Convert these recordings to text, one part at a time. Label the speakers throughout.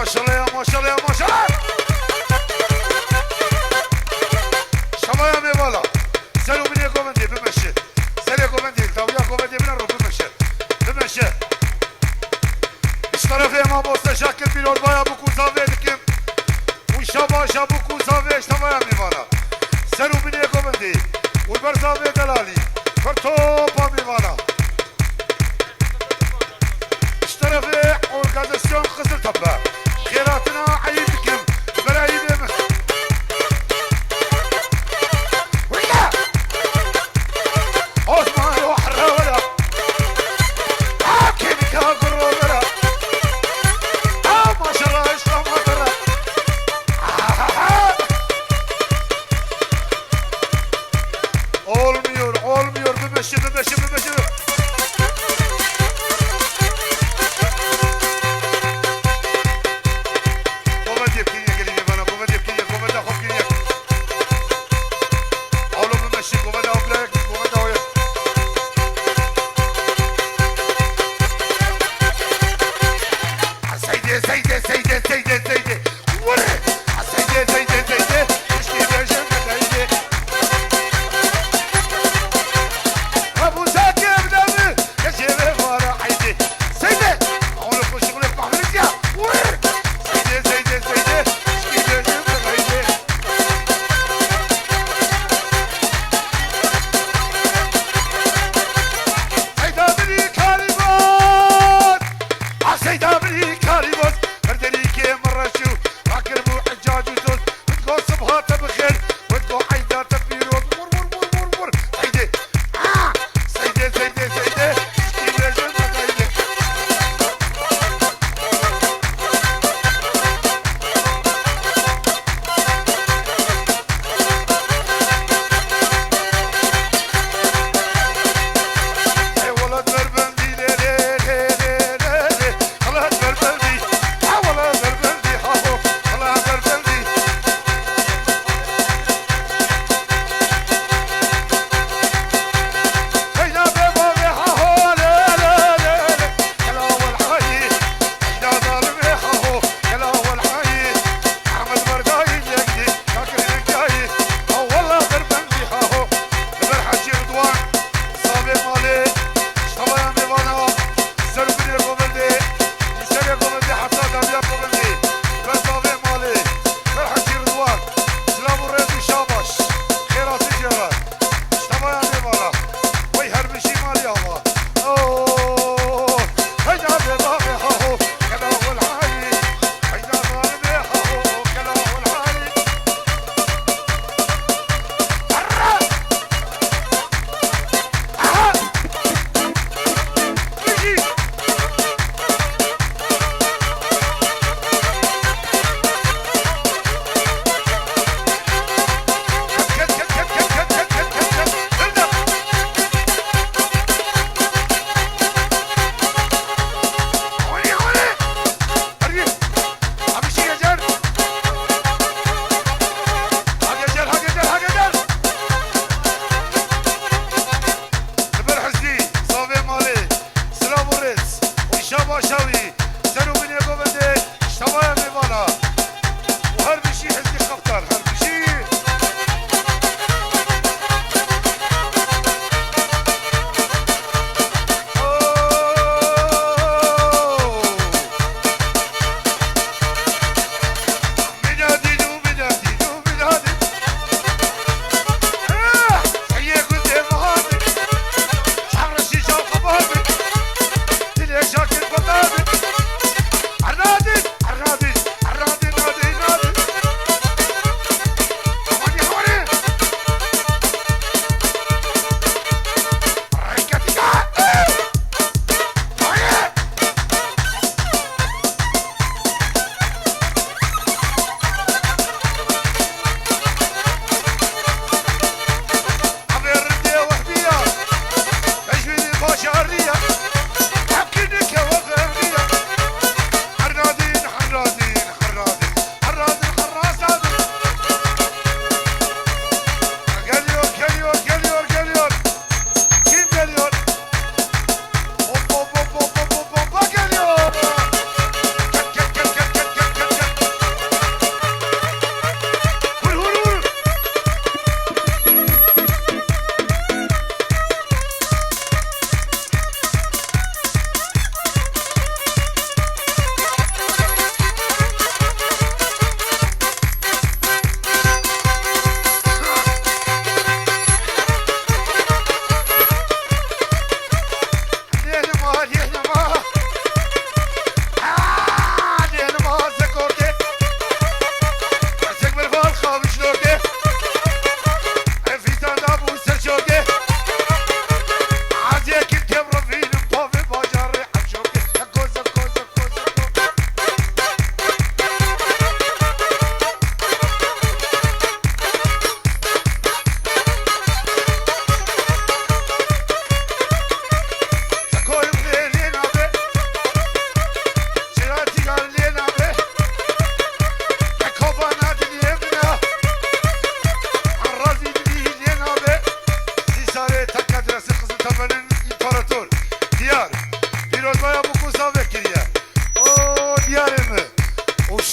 Speaker 1: ما شاء الله يا ما شاء الله يا ما شاء الله. شما يا ميوالا سلو مني كومندي بمشي سلو كومندي تاويا كومندي بنرو بمشي بمشي اشترف يا ما بوستا شاكل بيرود بايا بوكو زافيدكم وشابا شابوكو زافيش تما يا ميوالا سلو مني كومندي والبرزافي دلالي فرتوبا ميوالا اشترف اورغازاسيون خزر تبا خيراتنا عيدكم برايدم ولا عثمان وحرة ولا كيف كابر ولا ما شاء الله ايش ما ترى all ميور بمشي بمشي بمشي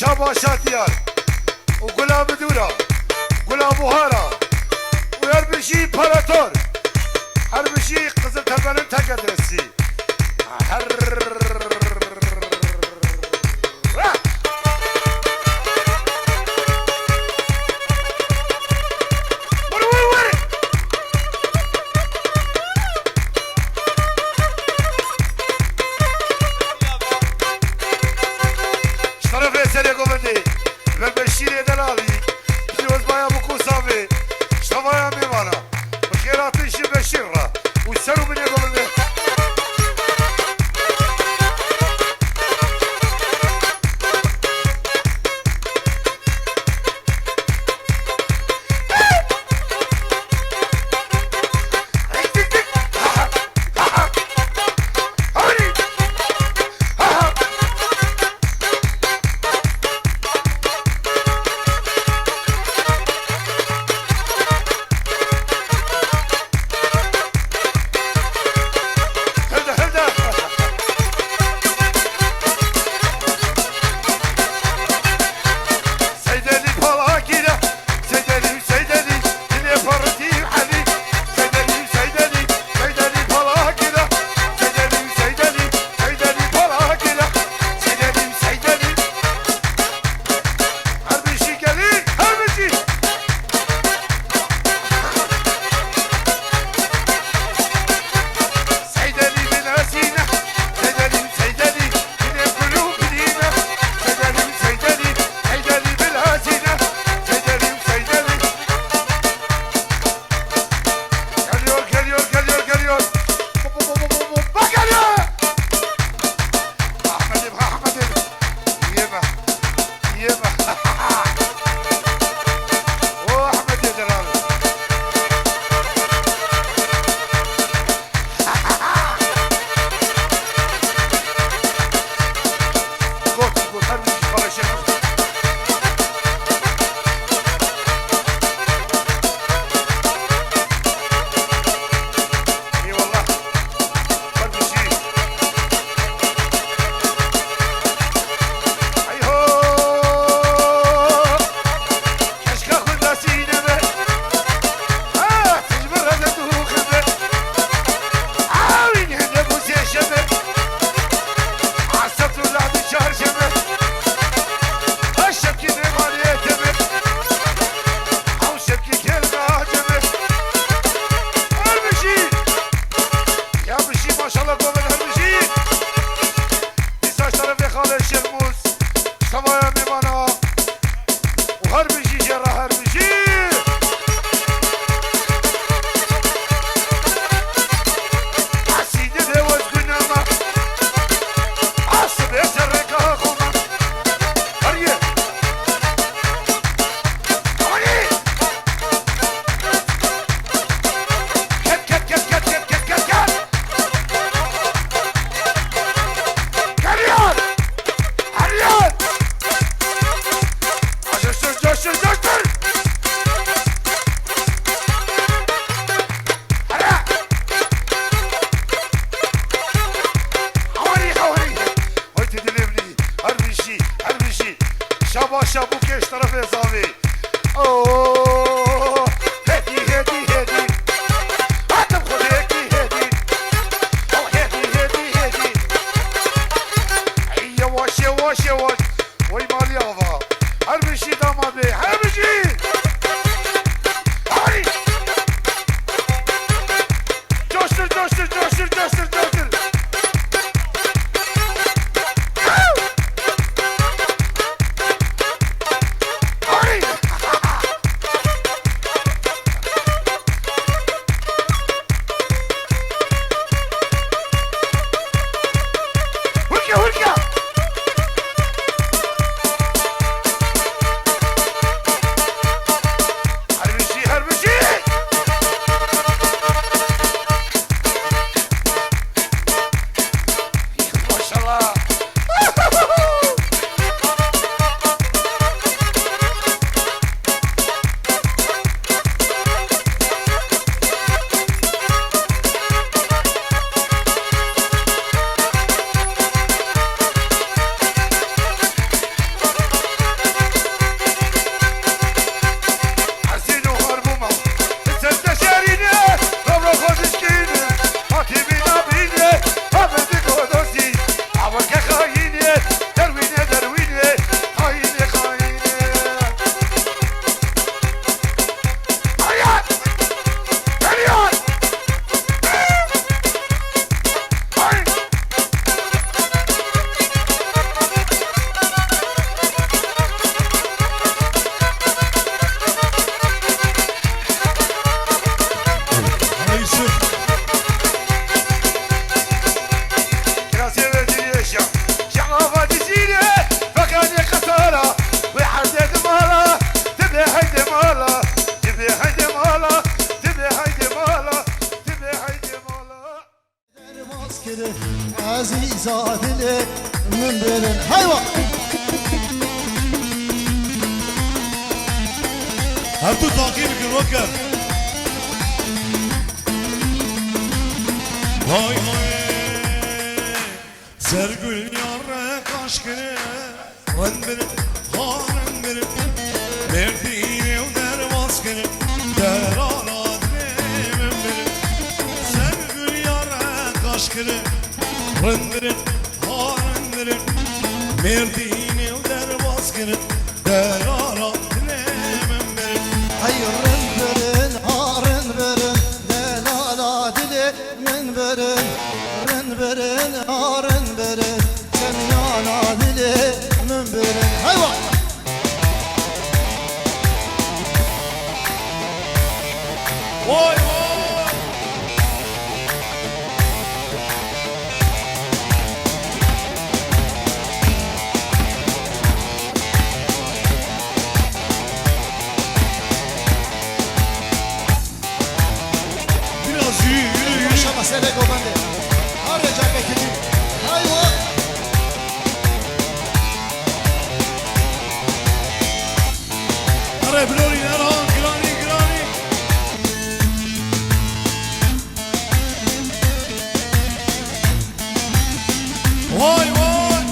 Speaker 1: شاباشا ديار وقلا بدورة قلا بوهارا ويربشي باراتور هربشي قزل تبنن تقدرسي Verbešíre delali, přiroz baja buku sami, štavaja mivana, počkera tyši beširra, už se rubi negovne.
Speaker 2: zadili من برن hayvan.
Speaker 3: Her tu takip edin rocker. Vay vay Sergül yare kaşkine Ren benim, haren benim Merdine der maskene Der aladremim benim Sergül yare kaşkine Ren benim, haren benim Merdine der maskene Der aladremim benim
Speaker 2: Hayır rın harın verin delala dili min verin rın verin harın verin sen yana dili min verin hayvan.
Speaker 3: Vay vay Biraz yürü
Speaker 2: Yaşa mesele gobende harca bekini hayvan.
Speaker 3: Ara blori ara grani grani Vay vay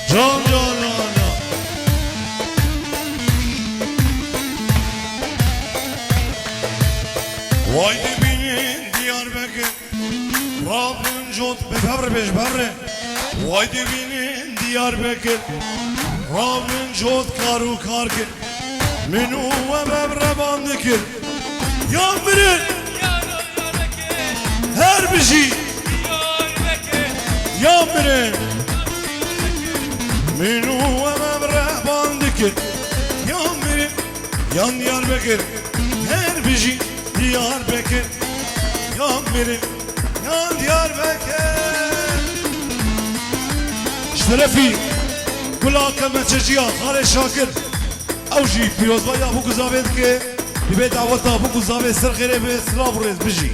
Speaker 3: Can can can can Vay dibinin Diyarbakır Rabbin jot beber beş berre Vay dibinin Diyarbakır Rabbin jot karu karkır Minu ve bebre bandikir Yan birin Her bir şey Yan birin Minu ve bebre bandikir Yan birin Yan Diyarbakır Her bir şey Diyarbakır Yan birin Yan Diyarbakır Şerefi Kulaka meçeciya Hale Şakir Avji Pirozvaya bu kuzavet ki Bir davata bu kuzavet sır khire be sıra buraya biji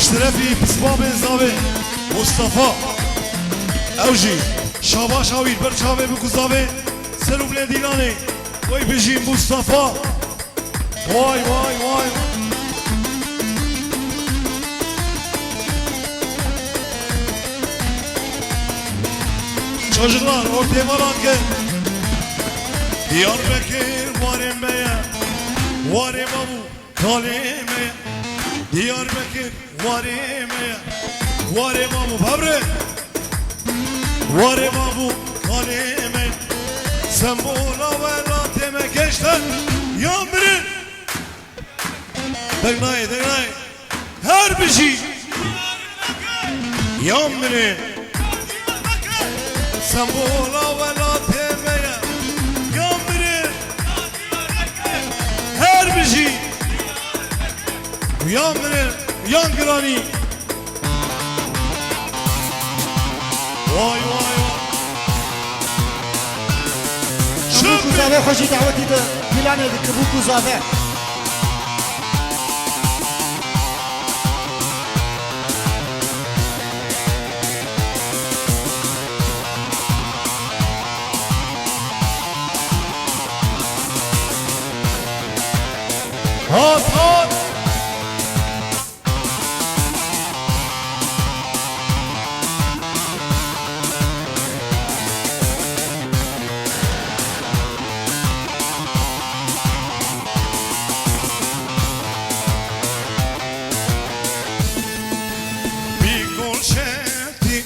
Speaker 3: Şerefi Pisbabı Zavi Mustafa Avji Şabaş avil bir çave bu kuzave Seruble dilane Vay biji Mustafa Vay vay vay Çocuklar ortaya varan gel Diyarbakır varım beye Varım abu kalime Diyarbakır varım beye Varım abu babre Varım abu kalime Sen bu lavela deme gençler Yan birin Degnay degnay Her bir şey Yan birin Sen bu lavela demeye Yan birin Her bir şey Yan birin Yan grani Vay vay vay
Speaker 2: Bu kuzave hoşi daveti de plan edik bu kuzave.
Speaker 3: Hat hat Bir konşeti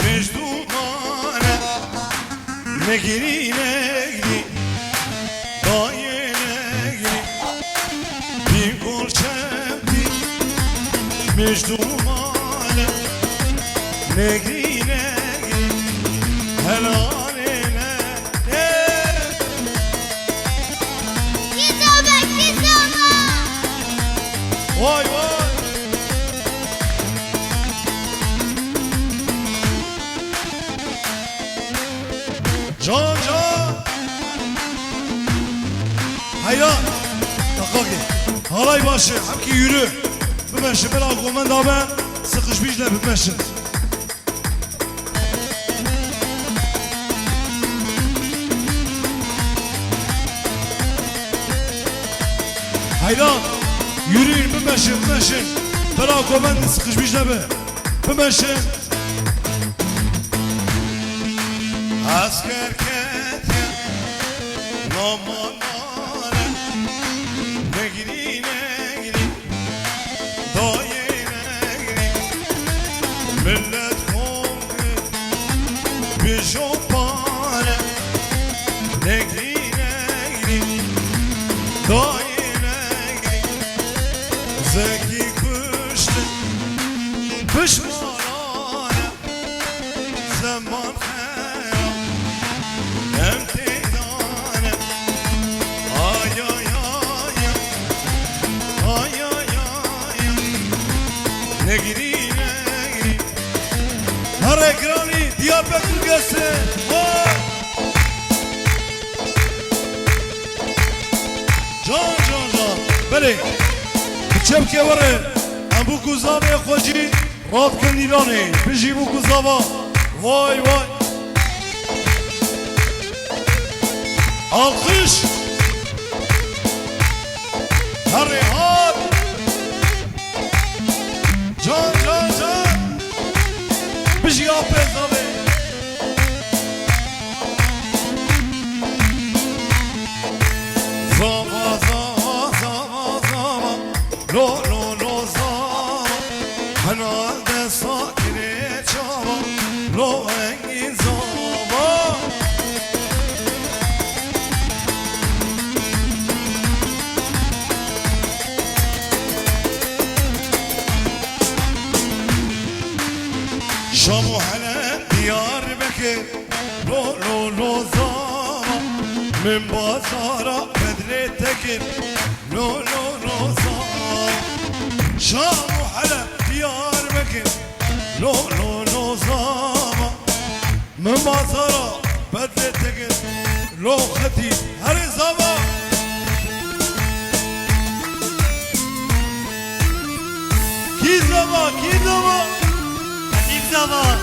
Speaker 3: Mecdumane Ne geri ne gidi Daye ne gidi Bir konşeti Mecdumane Ne gidi ne gidi Helalene ne
Speaker 4: Gizeme, gizeme.
Speaker 3: Hayran. Dakaki. Halay başı. Hamki yürü. Bimeşin. Ben aklımdan da ben. Sıkışmışlar bimeşin. Hayran. Yürüyün bimeşin. Bimeşin. Ben aklımdan da sıkışmışlar be. Bimeşin. Asker kete. Namanare. Negri negri. Daye negri. Millet kongu. Bir şopane. Negri negri. Daye negri. Zeki kuştu. Pişmanane. Zaman hayal. Emtidane. Ay ay ay. Ay ay ay. Negri negri. Her ekrani Diyarbakır gelsin. Can can can. Beli. Çepke var. Bu kuzave khoji rab kendilane. Biji bu kuzava. Vay vay. Alkış. Her rehat. Can can can. Biji apez abi. Zama zama zama zama. Lo lo lo zama. Hanade sakine çava. Lo engin zama. Şam hele Diyarbakır. Lo lo lo zama. Min bazara Bedri Tekin. Lo lo lo zama. Şam hele Diyarbakır. Lo lo lo zama. Min bazara Bedri Tekin. Lo khati her zaman. Ki zaman ki zaman. Ki zaman.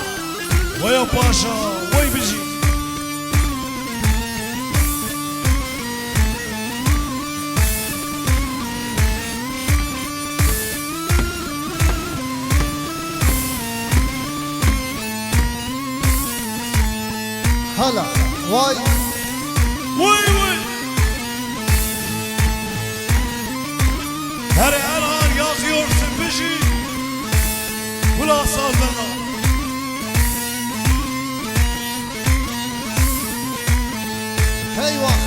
Speaker 3: Vay paşa vay bici.
Speaker 2: Hala vay
Speaker 3: Vay vay. Her an yakıyorsun bizi. Kulak sal bana.
Speaker 2: eyvah.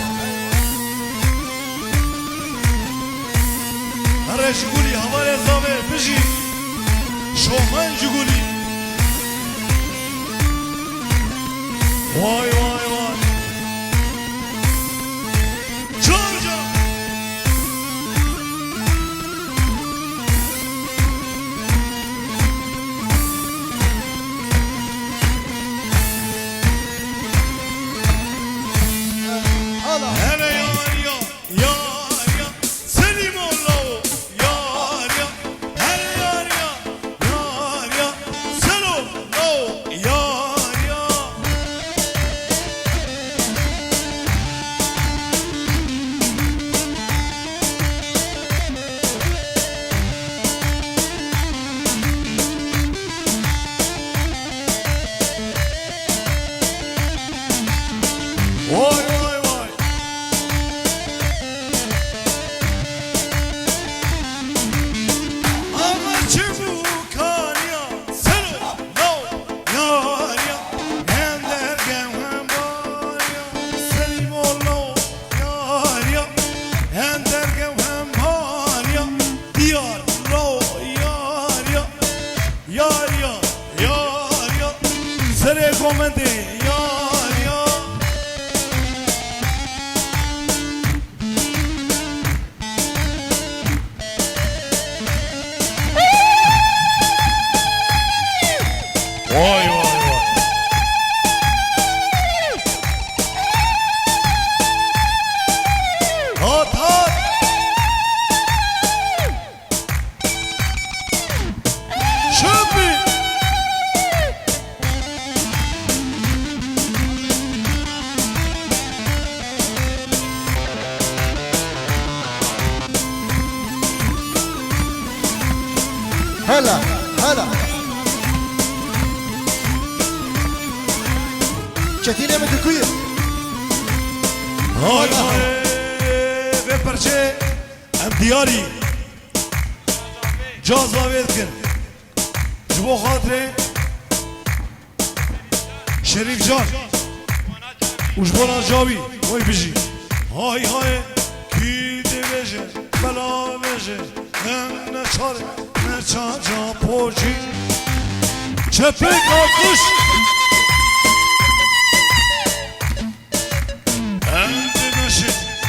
Speaker 3: Her şuguli havale zaver bizi. Şoman şuguli. Vay vay vay. Can can.
Speaker 2: Hala
Speaker 3: Hele yar ya, yar ya, Selim Allah'u, yar ya. Hele yar ya, yar ya, Selim Allah'u, yar ya. Vay vay vay. Ama çabuk ya, Selim Allah'u, yar ya. Hem derken hem var ya, Selim Allah'u, yar ya. Hem derken hem var ya, Diyar Allah'u, yar ya. Yar ya, yar ya. Sere komende, yar ya. Vay vay vay. Hata
Speaker 2: هلا هلا چتینه من دکویه
Speaker 3: های های به پرچه ام دیاری جاز آوید کن جبو خاطره شریف جان وجبونا جاوی وای بجی های های کی دیویجه بلا ویجه نه چاره نه چا جا پوچی چپک آکوش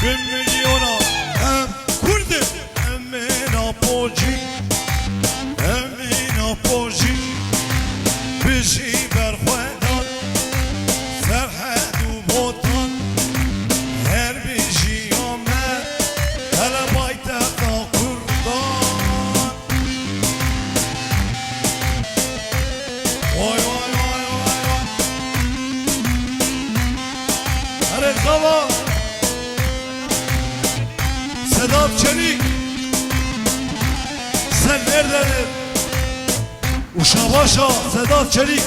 Speaker 3: bir milyona hem kurdum hem menopolji hem menopolji bizi berxwedan serhed u botan her bizi yome hele baytexta kurdan vay vay vay vay vay hele kava Sedat Çelik sen nerededir? Uşabaşa Sedat Çelik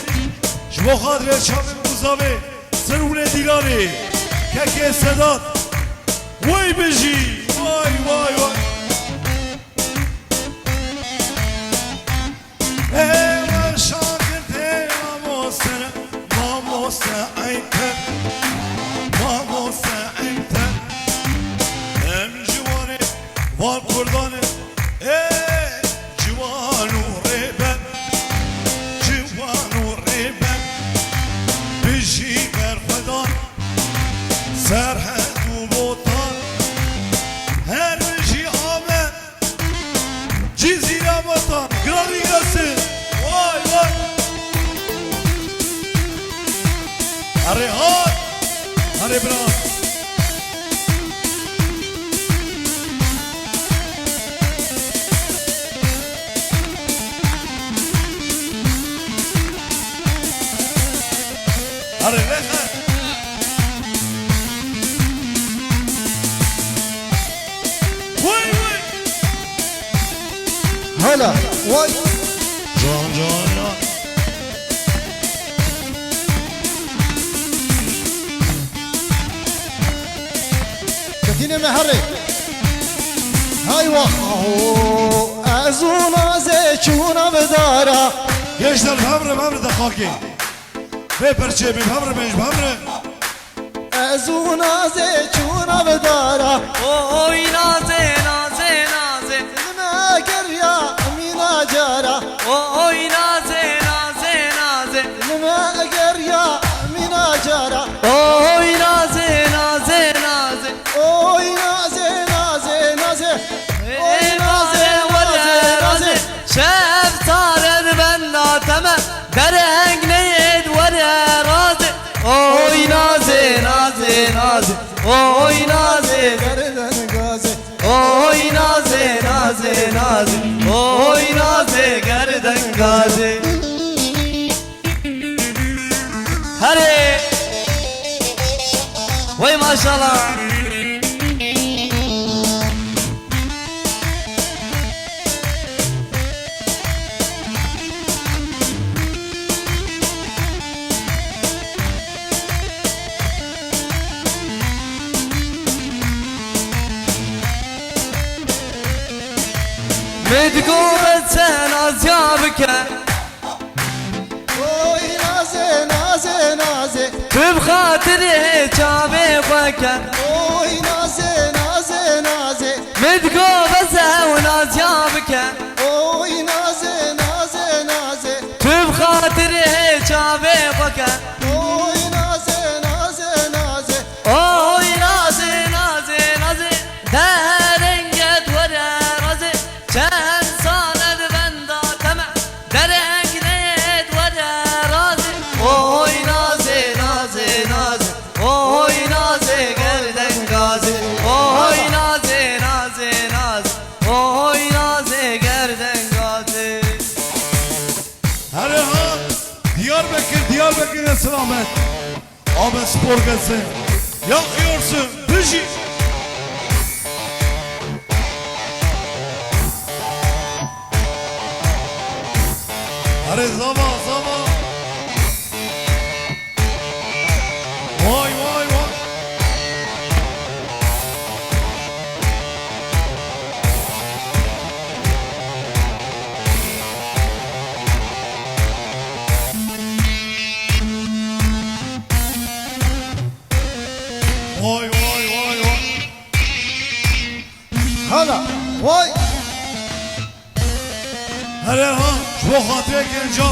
Speaker 3: Jbo Khadre Çavim Muzavi sen ule dilari Keke Sedat Vay beji Vay vay vay Eğer şakirte Mamosene Mamosene Ayten Mamosene Ayten Var kurdanı civanu reben civanu reben bizi berxwedan serhed u botan her bizi amen cizile botan grani gelsin vay vay hare hat hare bran Hadi leha. Vay vay.
Speaker 2: هلا وای
Speaker 3: Can can can.
Speaker 2: چتینه مهره های واخو از اون از چونا بدارا
Speaker 3: Gençler bamre de khaki. Ve perçe bir bamre.
Speaker 2: از اون از چونا بدارا
Speaker 4: Oy naze naze naze
Speaker 2: دلما گریا مینا جارا
Speaker 4: Oy naze naze naze
Speaker 2: دلما گریا مینا جارا
Speaker 4: Oy naze naze naze
Speaker 2: اوی نازه نازه نازه
Speaker 4: Ey naze vale naze Şef tarer ben nateme Dereng neyed vale raze Oy naze naze naze Oy naze
Speaker 2: گردن گازه
Speaker 4: Oy naze naze naze Oy naze gerden gazi Hadi Vay maşallah Medgûmet sen az yabke
Speaker 2: اوی نازه نازه نازه
Speaker 4: بخاطري چاوي وكان
Speaker 2: اوی نازه نازه نازه
Speaker 4: مدقوبة وناز يابكا
Speaker 2: اوی نازه نازه نازه
Speaker 4: بخاطري چاوي وكان
Speaker 2: اوی نازه نازه نازه
Speaker 4: اوي نازي نازي نازي درنجت ورا رازي كان صالد بندا تمع درنج نيت ورا رازي اوي نازي نازي نازي اوي نازي قردن غازي اوي نازي نازي نازي اوي نازي قردن غازي
Speaker 3: Hadi ha. Diyarbakır'a selamet. Ahmet Spor gelsin. Yakıyorsun. Büji. Hadi zava zava. Vay vay vay. Vay vay vay vay.
Speaker 2: Hala vay.
Speaker 3: Hele ha şu hatire genca.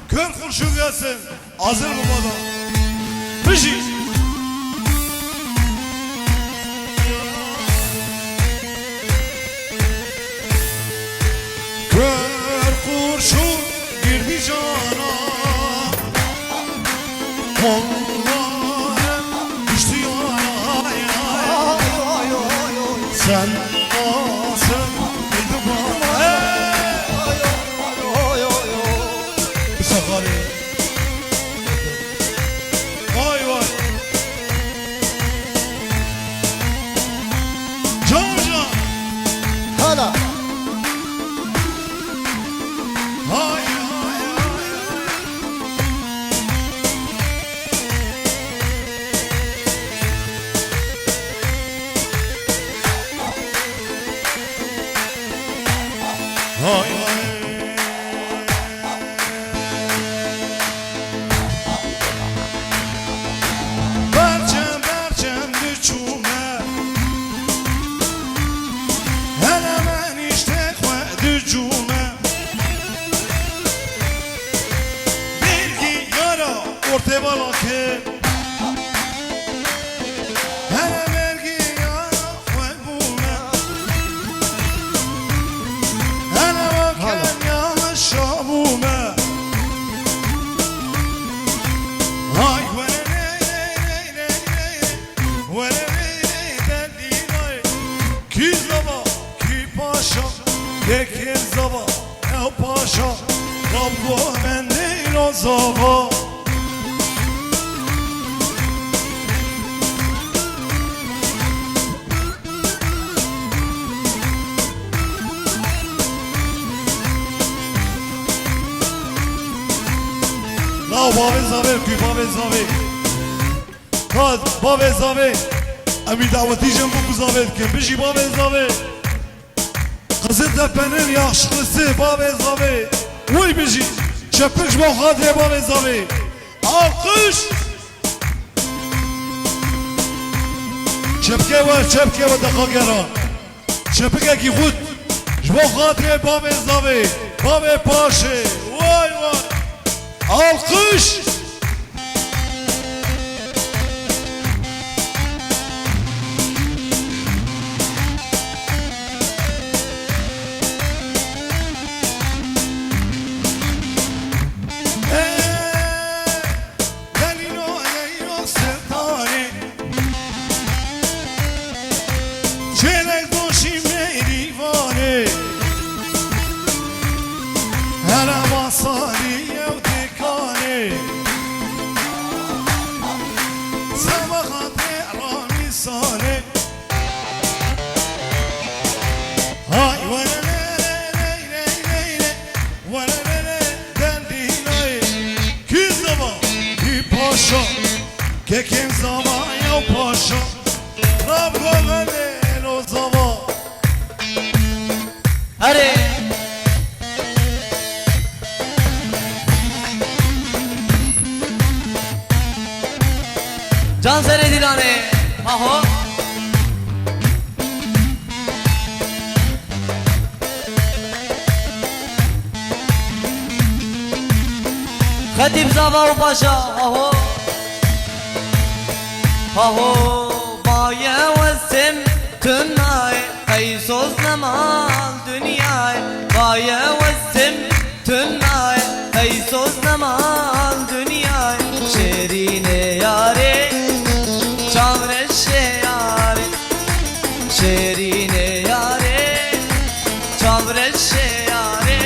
Speaker 3: Kör kurşun gelsin. Hazır mı bana? Pişi. Kör kurşun girdi cana. Kollarım düştü yaraya.
Speaker 2: Ay ay ay ay.
Speaker 3: Sen nasıl bildi bana?
Speaker 2: Ay ay ay ay.
Speaker 3: Bir sakali. Vay vay. Can can.
Speaker 2: Hala.
Speaker 3: Hay hay hay. Hay hay. Berçem berçem düşüme. Hele men işte düşüme. Bilgi yara ortaya balakı. Hele vergi yara bume. Hele vaken ya şabume. Ay vere ki zava ki paşa Dekir zava ya paşa Rabbo ben değil o zava La bave zave ki bave zave Kaz bave zave Emi daveti jem bu zavet kim bişi bave zave Kızı tepenin yaşlısı bave zave Uy bişi çepik bu hadre bave zave Alkış Çepke ve dakika gera Çepike ki khud Jbo hadre bave zave Bave paşe Vay vay Alkış Kekin zaman ya paşa Rabbo veren o zaman
Speaker 4: Hadi. Can seni dilane. Aho. Hatip Zava Paşa. Aho. Aho. Baye vesim tünay. Kaysos namal dünyay. Baye vesim tünay. Kaysos namal dünyay. Şerine yare. Çavreşe yare. Şerine yare. Çavreşe yare.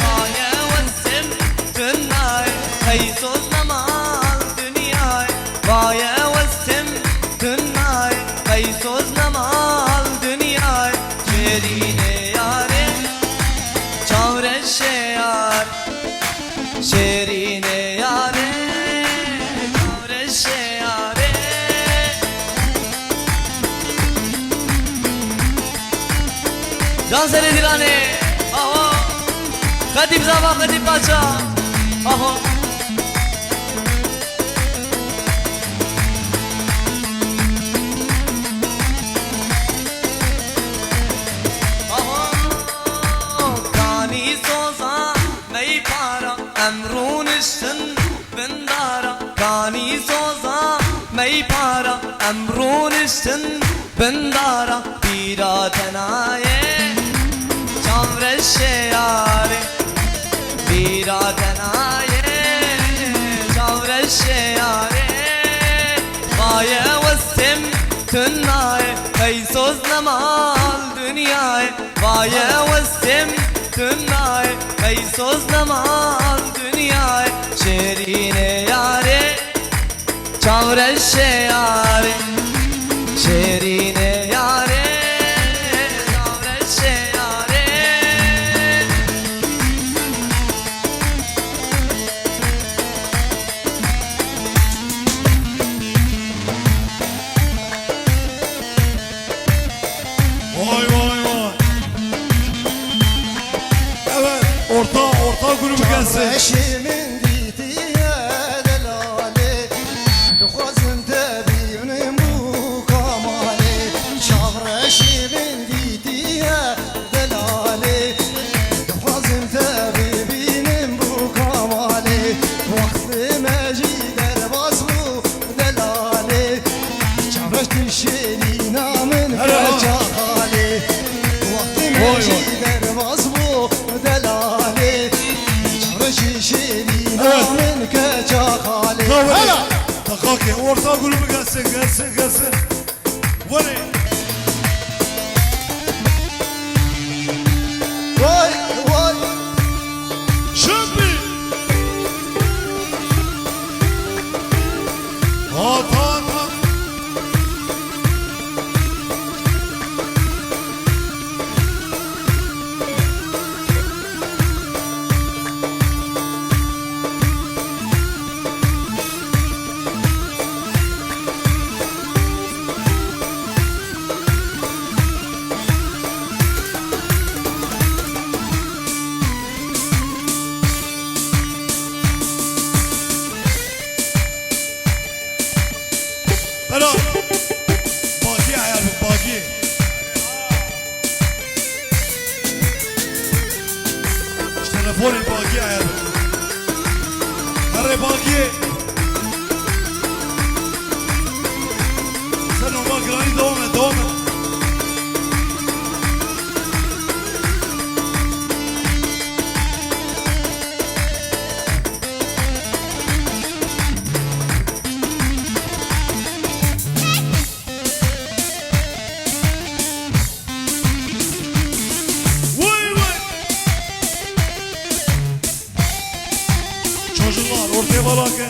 Speaker 4: Baye vesim tünay. Kaysos namal dünyay. Baye vesim tünay. Kaysos namal dünyay. Şerine yare. Çavreşe yare. خديب زبا خديب باشا اهو كاني صوصا مي بارا امرون الشن بندارا كاني صوصا مي بارا امرون الشن بندارا بيرا تنايه شامر الشياري بيرا تنايه شامر الشياري بايا والسم تنايه قيسوز نمال دنياي بايا والسم تناي قيسوز نمال دنياي شيرين ياري شامر الشياري شيرين ياري شامر الشياري
Speaker 3: Vay vay vay. Evet, orta grubu gelsin.
Speaker 2: Eşimin ditiye delali Duhazın tebinin bu kamali Şavreşimin ditiye delali Duhazın tebinin bu kamali Vakti mecider baz bu delali Şavreş düşeli namın kaçakali Vakti mecider baz bu delali Şişeli namın kaçakali
Speaker 3: Hala. Takaki, orta grubu gelsin. Vay.
Speaker 2: Vay vay
Speaker 3: Şimdi. Hata. Bela. Bagi ayar bu bagi. Telefonu bagi ayar. Kare bagi. Sen o bagrani devam et. Vay. Çocuklar ortaya balakın.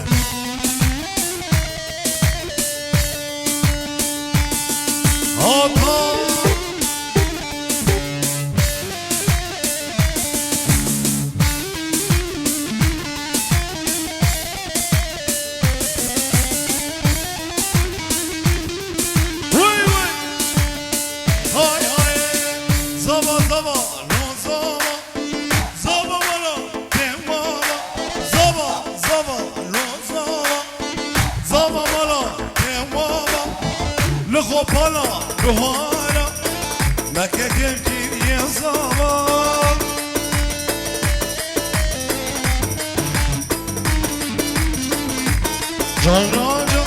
Speaker 3: Hata. Vay. Hay. Zaba, no zaba. Zaba bana, temala. Zaba, no zaba. Zaba bana, temala. Lho pala, rohara. Nakekem ki yazaba. Can Raja.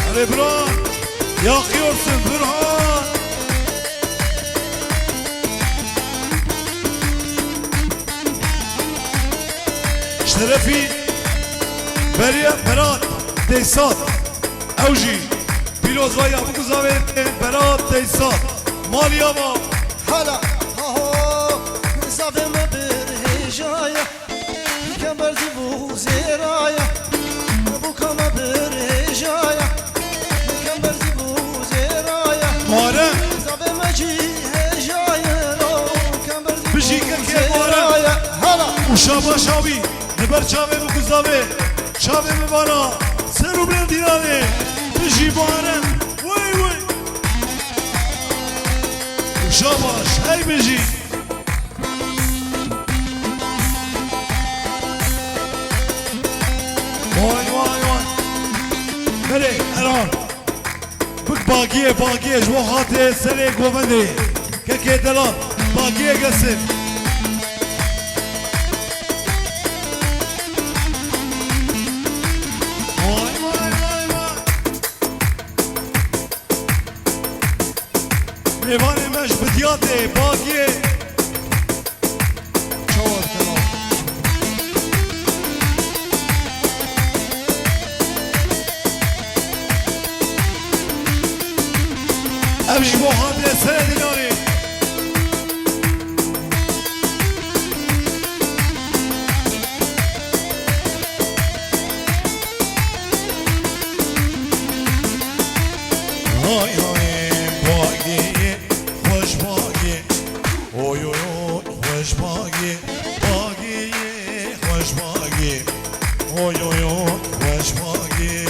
Speaker 3: Hadi Burhan, yakıyorsun Burhan. Şerefi, Berat, Deysat, Evji, Piloz ve Yabuk Zavet'in Berat, Deysat, Maliyama.
Speaker 2: Hala aho Zaveme bir hecaya Kemerdi bu ziraya Bu kama bir hecaya Kemerdi bu ziraya
Speaker 3: Muharrem,
Speaker 2: Zaveme ci hecaya Kemerdi bu
Speaker 3: Bişike ke Muharrem.
Speaker 2: ziraya Hala
Speaker 3: Uşaba şabi, neber çave bu kuzave. Çave mi bana, sen ruble dinane. Bişi Muharrem, vay. Uşaba, şey bişi. سري الان بك باقية جوا خاطر سري قوفندي كاكي دلال باقية قسم واي واي واي واي ميواني مش بدياتي باقية
Speaker 2: شور تمام
Speaker 3: امشي بو خاطر سري ديناري هاي هاي باقي خوش باقي اوي اوي خوش باقي باقي خوش باقي اوي اوي خوش باقي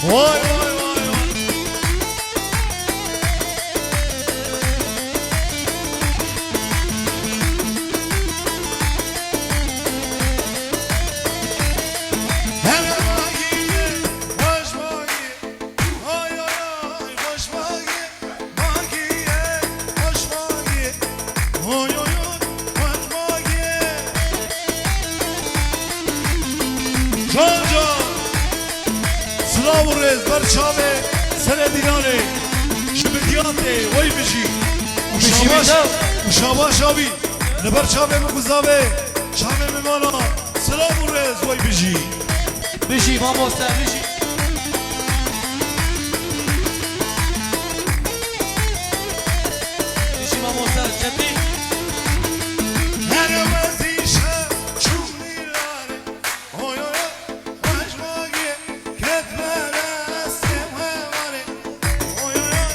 Speaker 3: واي واي واي واي هلا باقي خوش باقي هاي هاي خوش باقي باقي خوش باقي هاي هاي خوش باقي جان جان سلام ورز برشامه سر دیگانه شبکیاته وی بشی مشاباش آبی لبرشامه مگذابه شامه میمانا سلام ورز وی بشی
Speaker 4: بشی ما مستر بشی بشی ما مستر جدی
Speaker 3: هر وزیشه چونی لاره اوی اوی خوش باگی کتبه دستم هماره اوی اوی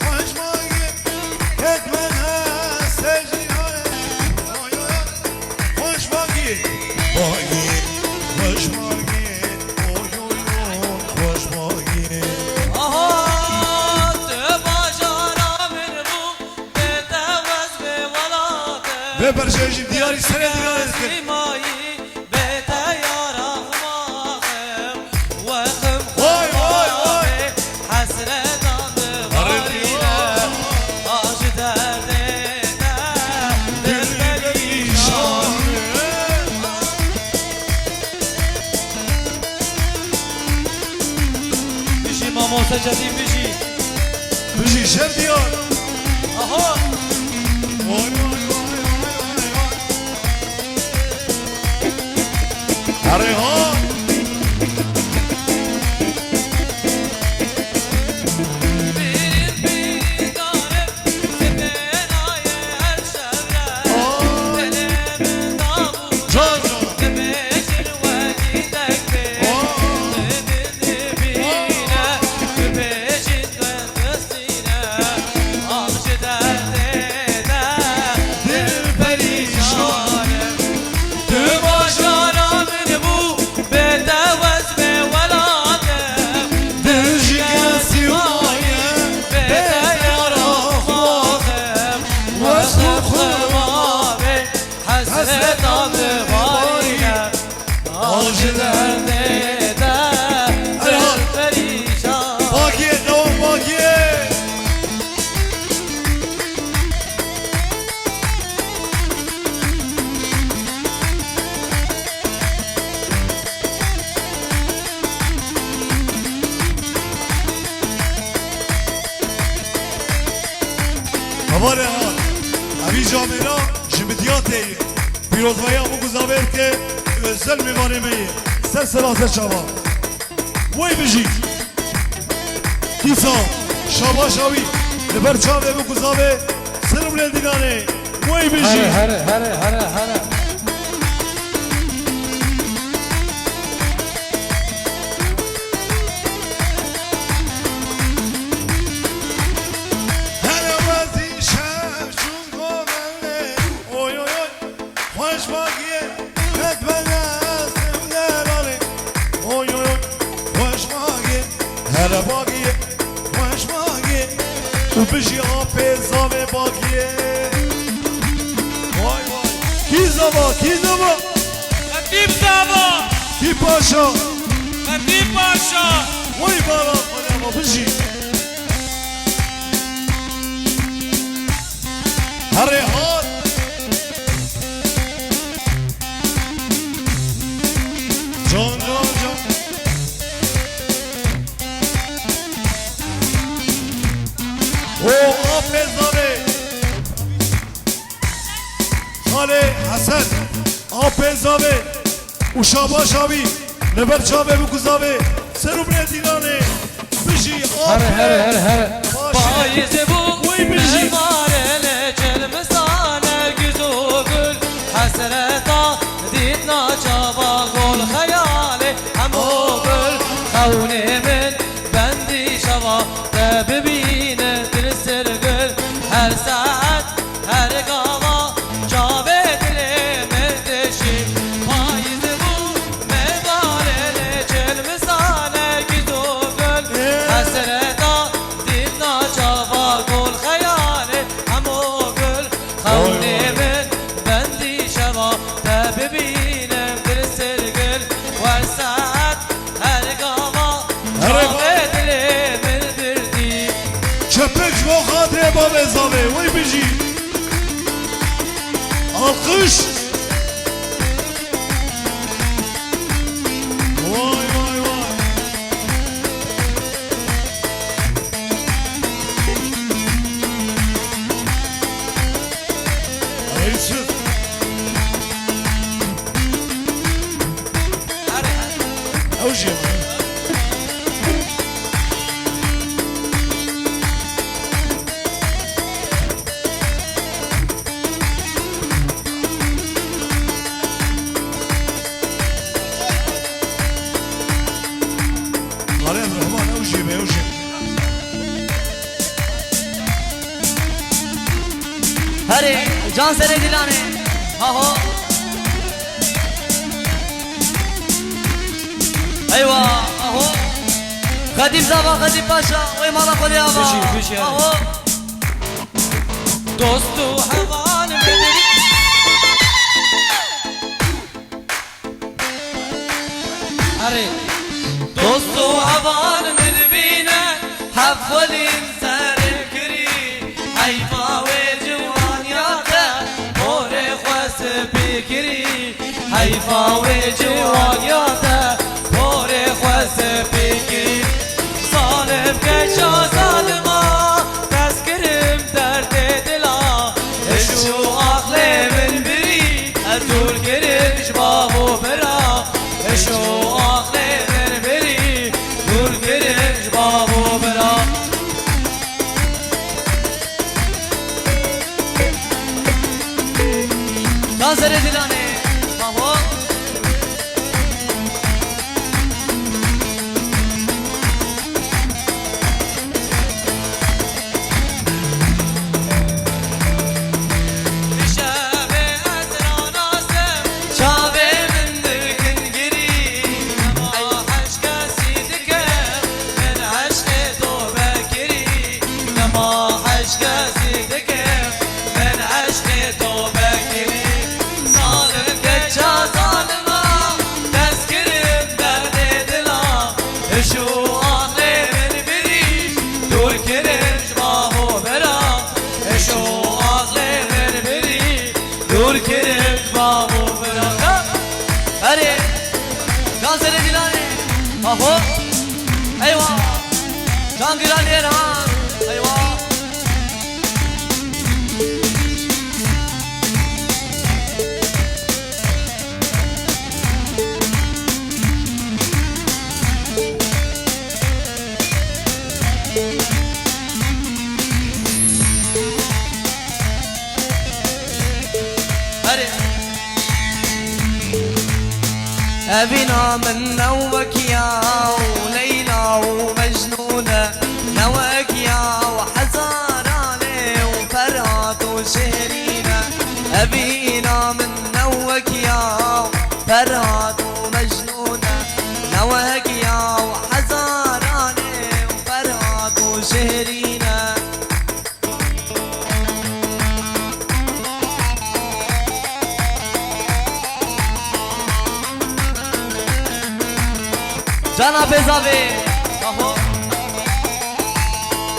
Speaker 3: خوش باگی کتبه دسته جیاره اوی اوی خوش باگی باگی خوش باگی اوی اوی خوش باگی
Speaker 4: آها تو باشارا من بو بتوز به ولاته
Speaker 3: به برشایشی دیاری سر دیگانه است
Speaker 4: مایی بتا یارا ماخم وخم
Speaker 3: وای وای وای
Speaker 4: حسرت آن آش درده دل پریشان بشی ما موسى جدید بشی
Speaker 3: بشی شب دیار
Speaker 4: آها
Speaker 3: وای وای وای وای وای اره ها جان جان دل پریشان دل شکستی مایم به یارا خواهم وقت خودم
Speaker 4: حسرت آن بارینه آج درده دل پریشان
Speaker 3: باقیه دوام باقیه هواره حال اوی جامعه جمدیاته پیروزوایی همو گذابر که özel میوانه میه سر سلاسه شبا وی بجی دیسا شبا شاوی لبر چاوه بو گذابه سر بلندگانه وی بجی
Speaker 2: هره
Speaker 3: هر وزی شب چون گوهنه اوی اوی اوی خوش باقیه کت به دستم دراره اوی اوی اوی خوش باقیه هر باقیه خوش باقیه و بشی آب زاوه باقیه وای وای کی زبا
Speaker 4: دیم زبا
Speaker 3: کی کی پاشا
Speaker 4: مهدی پاشا
Speaker 3: وای بارا خدا بجی هر حال جان جان جان او آفز داره خاله حسن آفز داره و شابا شابی لبر چابه بگذابه سروب ندیرانه بجی
Speaker 4: هره
Speaker 3: باشه
Speaker 4: پاییز بو
Speaker 3: وای بجی
Speaker 4: مارل چلمستانه گزو گل حسرتا دیدنا چابا گل خیاله همو گل خونه من بندی شوا ببینه دل سرگل هر ساعت هر گاوا جاوه دل مردشی پاییز بو مارل چلمستانه گزو گل حسرتا دیدنا چابا گل خیاله همو گل خونه من بندی شوا ببینم دل سرگل و ساعت هر گاوا جاوه دل مردردی
Speaker 3: köpek ve kadre babe zave vay bici alkış vay vay vay Ayırsız Avcı Alem Rahman Avcı Avcı
Speaker 4: هره جان سر دلانه ها ها ايوه اهو خديب زابا خديب باشا وي مالا خدي ابا اهو دوستو حوان بدري هره دوستو حوان مدبينه حفلي سر الكري حيفا وجوان ياتا موري خواس بكري حيفا وجوان ياتا موري خواس بكري ظالم كشا ظالما تذكرم درد دلا اشو اخلي من بري ادور قرش بابو برا اشو اخلي من بري دور قرش بابو برا ناظر دلانه بابا دور کرد بابو برا هره ناظر دلانه اهو ايوه جان گران ایران ايوه أبينا من نوك يا وليلى ومجنونة نوك يا وحزاراني وفرات وشهرينة أبينا من نوك يا فرات ومجنونة نوك يا وحزاراني وفرات وشهرينة جناب زاوی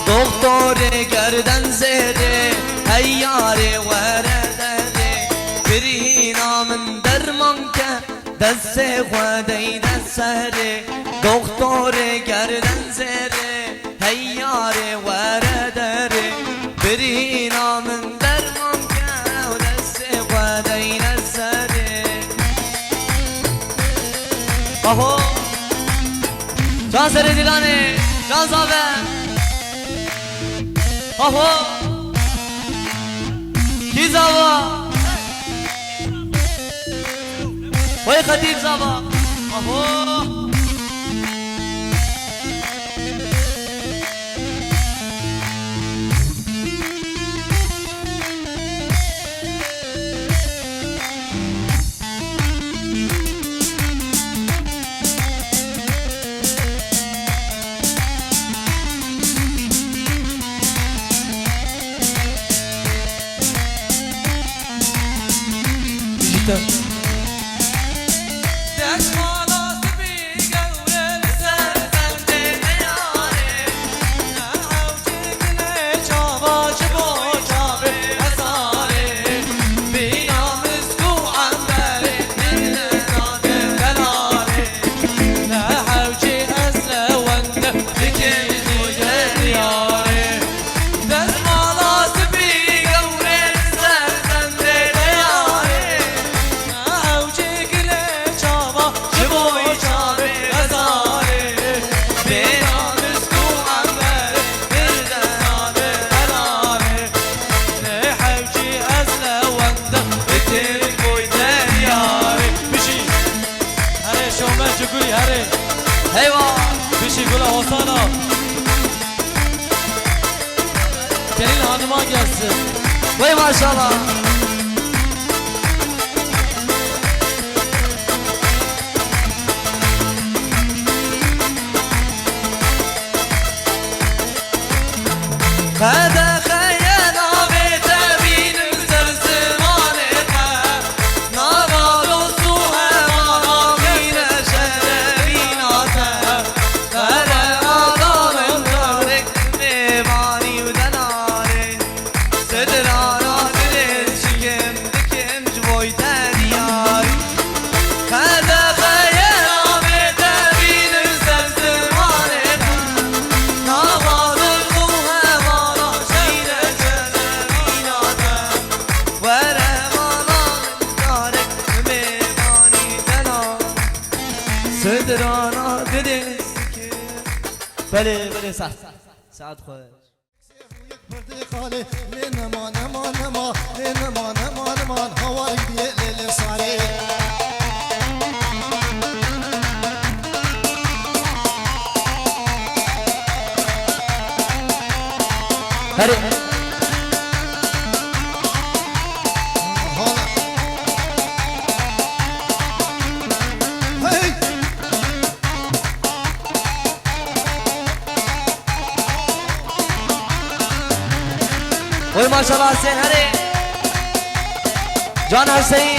Speaker 4: دکتر گردن زده هیار ورده برینا من درمان که دست خودی دست سره دکتر گردن زده هیار ورده برینا من درمان که دست خودی دست سره آهو جان سر دیلانه جان زاوه آهو کی زاوا وای خطیب زاوا آهو
Speaker 5: هیوا بیشی گل حسانا gelin hanıma gelsin
Speaker 4: وای ماشاءالله هذا خيال عبيت بين الزمان نار رسوها مراغين شربيناتا هذا آدم دارك مباني ودناري صدرانا دلش كم دكم جبوي تدياري هذا خيال عبيت بين الزمان نار صدرانا دلسكي بله بله سعد خوش
Speaker 2: برتقالي لنما نما نما لنما نما نما هواي بيقلل صاري
Speaker 4: هري وای ماشاءالله حسین هره جان حسین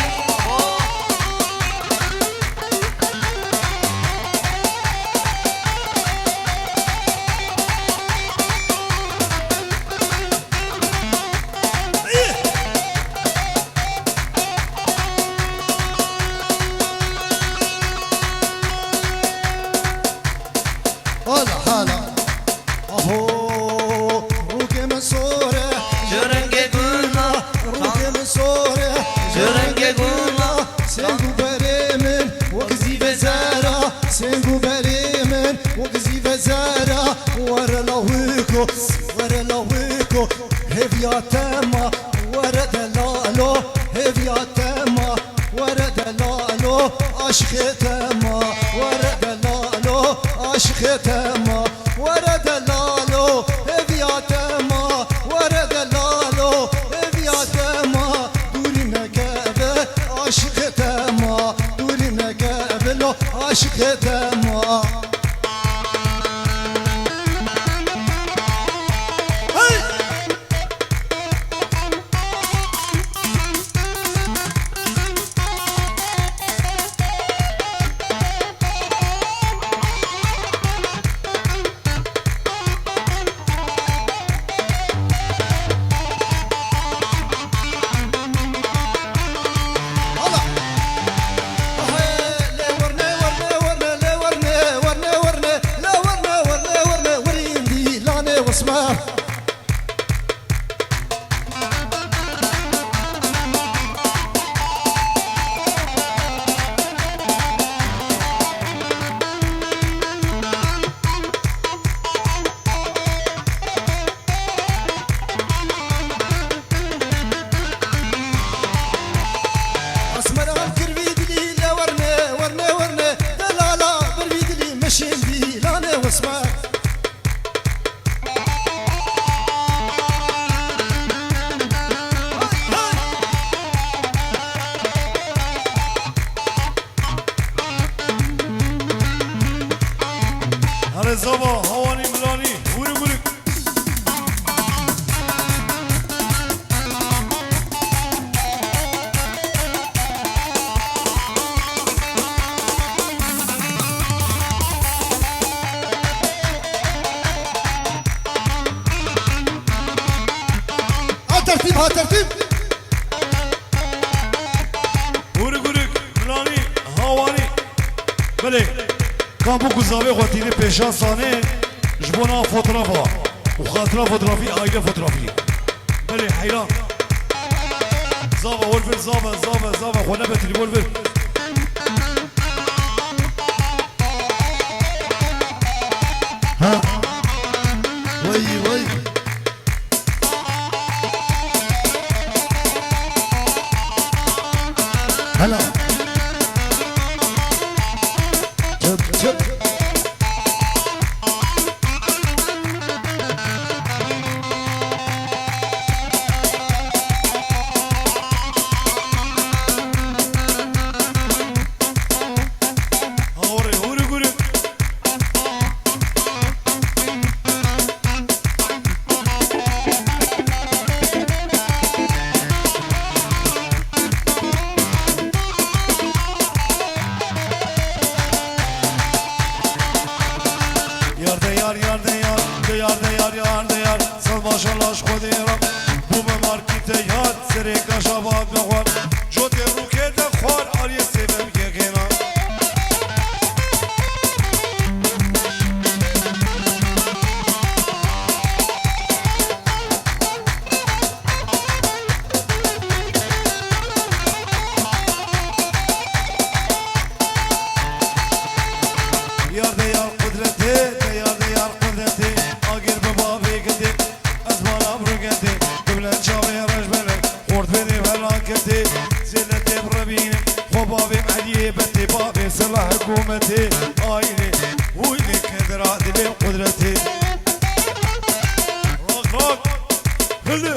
Speaker 2: هلا هلا اهو روكي من صوره
Speaker 4: جرنگ گلنا
Speaker 2: روكي من صوره
Speaker 4: جرنگ گلنا
Speaker 2: سنگو بريمن وكزي بزارة سنگو بريمن وكزي بزارة ورا لويكو ورا لويكو هفيا تما ورا دلالو هفيا تما ورا دلالو عشق تما ورا دلالو عشق تما ورا دلالو هفيا تما ورا دلالو هفيا تما دوري نكابه عشق تما دوري نكابه عشق تما ها ترتيب
Speaker 3: ورق ورق ملاني هاواني بله كابو كوزاوي خواتيني بيشان ساني جبونا فوترافا وخاطرة فوترافي عائلة فوترافي بله حيران زافا ولفر زافا خونا بتلي ولفر
Speaker 2: ها وي وي هلا شب شب
Speaker 3: هاوري ورق ورق yar Sal maşallah şkodi ram Bu me markite yar Sereka şabak gawar Jote ruke de khwar Arye sevem gegena Yar de yar kudreti De yar de yar kudreti Agir baba begedi Az bana brugeti Kıblen çabe rajbele Kort beni felaketi Zilleti brabinim Khobabim aliyebeti Babim sılah hükümeti Aile Uyli kedir adili kudreti Rak rak Hılı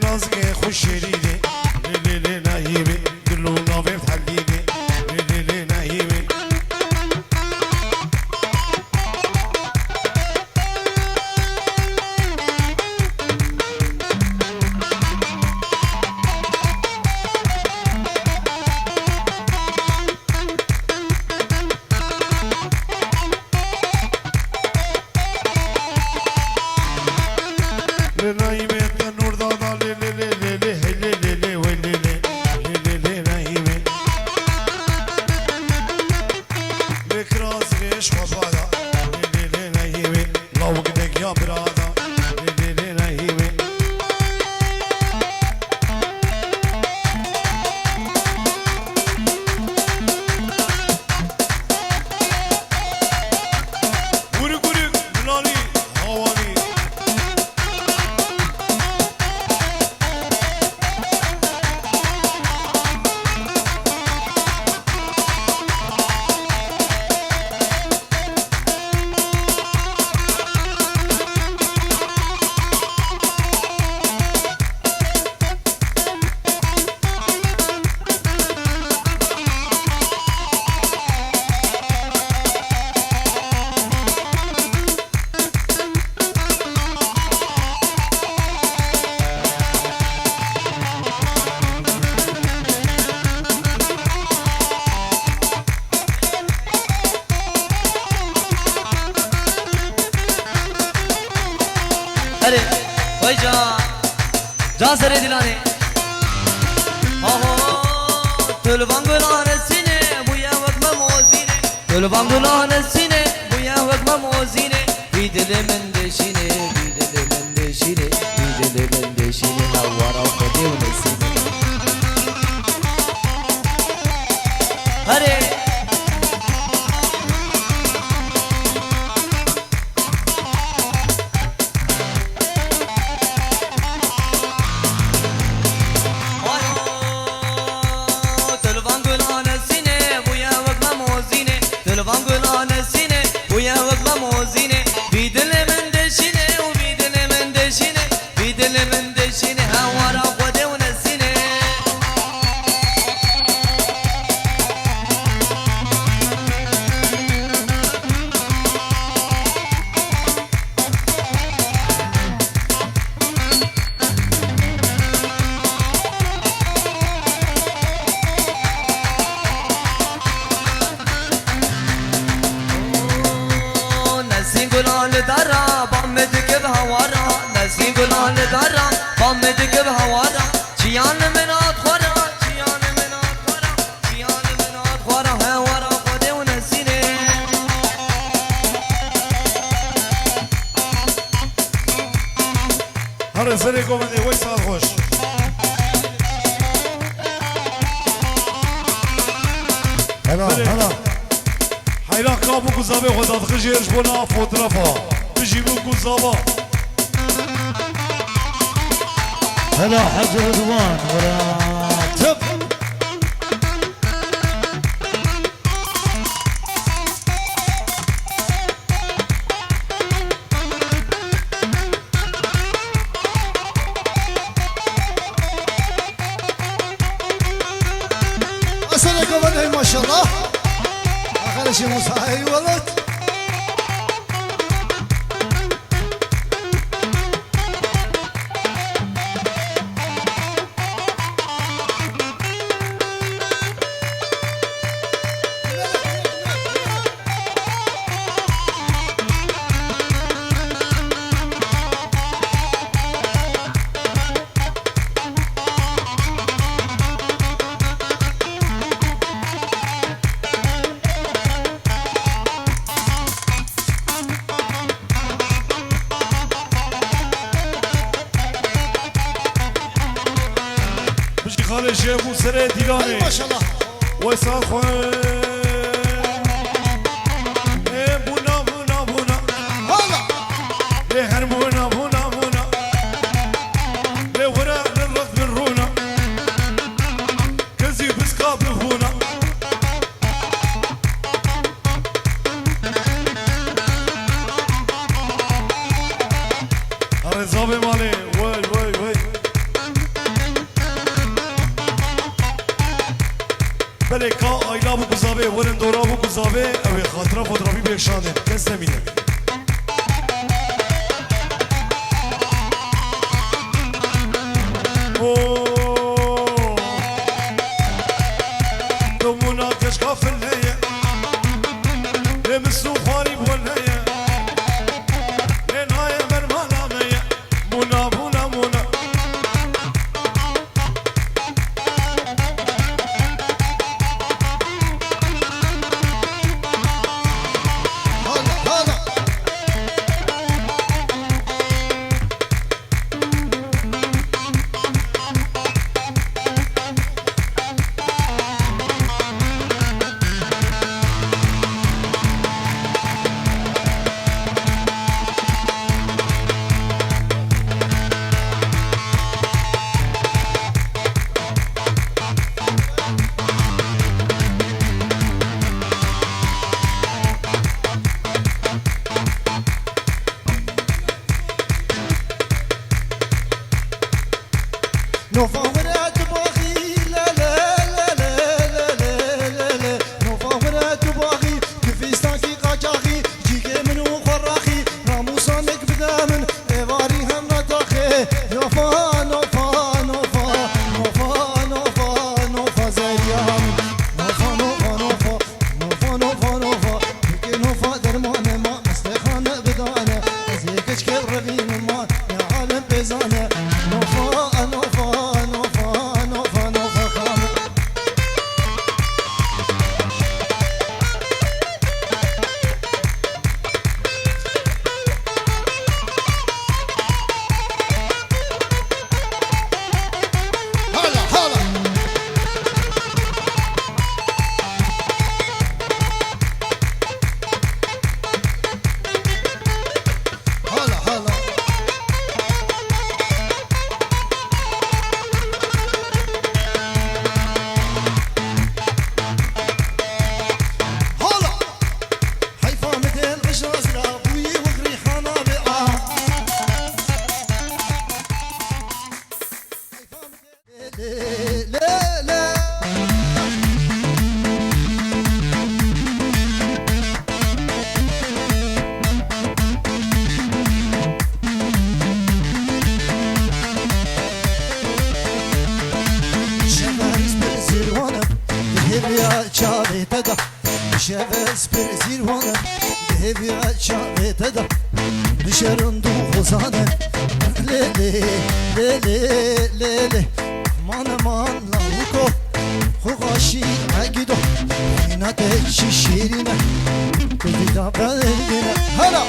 Speaker 3: نازك خوش شريدي ليلي نايمي كلو نافير تحليني ليلي نايمي نايمي النور ضاضا
Speaker 4: هري ويجا جان سري دلاني تلفان قلان السنة بويا وقمة موزينة تلفان قلان السنة بويا وقمة موزينة بيدل من دشينة بيدل من دشينة بيدل من دشينة هوارا وخدي ونسينة هري
Speaker 3: هر سری کومنده وای سال خوش
Speaker 2: هلا هلا
Speaker 3: حیران کابو گذابه خودت خجیرش بنا فوترافا بجیبو گذابا
Speaker 2: هلا حج رضوان وراتب أسألك بدأ ما شاء الله آخر شيء مساعي ولد
Speaker 3: خاله شیخو سر دیلانه
Speaker 2: ما شاء الله
Speaker 3: وای سال خوش بونا بونا بونا
Speaker 2: هلا
Speaker 3: هر بونا بونا بونا ورا للرد بالرونا كزي بسكاب هونا الرزابي مالي وي وي وي بله که آیلا بو گذابه ورن دورا بو گذابه اوی خاطره فوترافی بیکشانه کس نمینه دمونا کشکا فلهیه لمسو خواری بولهیه لنهای برمانامه مونا مونا مونا
Speaker 2: نوفا ورات باغي لا لا لا لا لا لا لا نوفا ورات باغي كفيستاكي قاجاغي جيكي منو خراخي راموسانك بدامن ايواري هم نتاخي نوفا نوفا نوفا نوفا نوفا نوفا زريان نوفا نوفا نوفا نوفا نوفا نوفا كي نوفا درمان ما مستخان بدانه زيكش كرغي ما بزانه نوفا نوفا نوفا نوفا نوفا كامل هلا هلا هلا هلا هلا حيفا مثل غش أزرق ويغري حنا بقى لا لا شفاز برزيروانم دهبيا چاوه تدا شفاز برزيروانم دهبيا چاوه تدا بشرم دو خوزانه ليلي ليلي ليلي مان مان لاوكو خوغاشي اگيدو اینات شیرینه کدیدا بلگینه هلا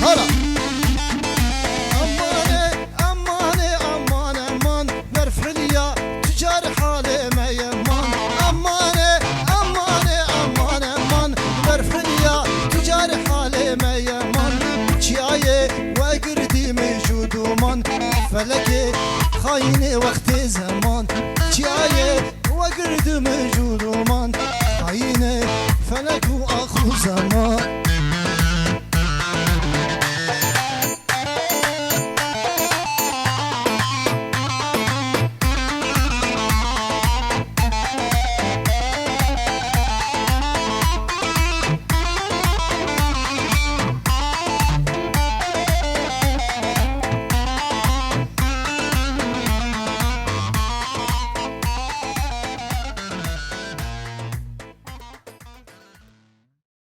Speaker 2: هلا أمانة أمانة أمانة أمان نرفع ليا تجار حالي ما يمان أمانة أمانة أمانة أمان نرفع ليا تجار حالي ما يمان جاية وقردي موجود ومان فلكي خاينة وقت زمان جاية وقردي موجود ومان خاينة فلك وأخو زمان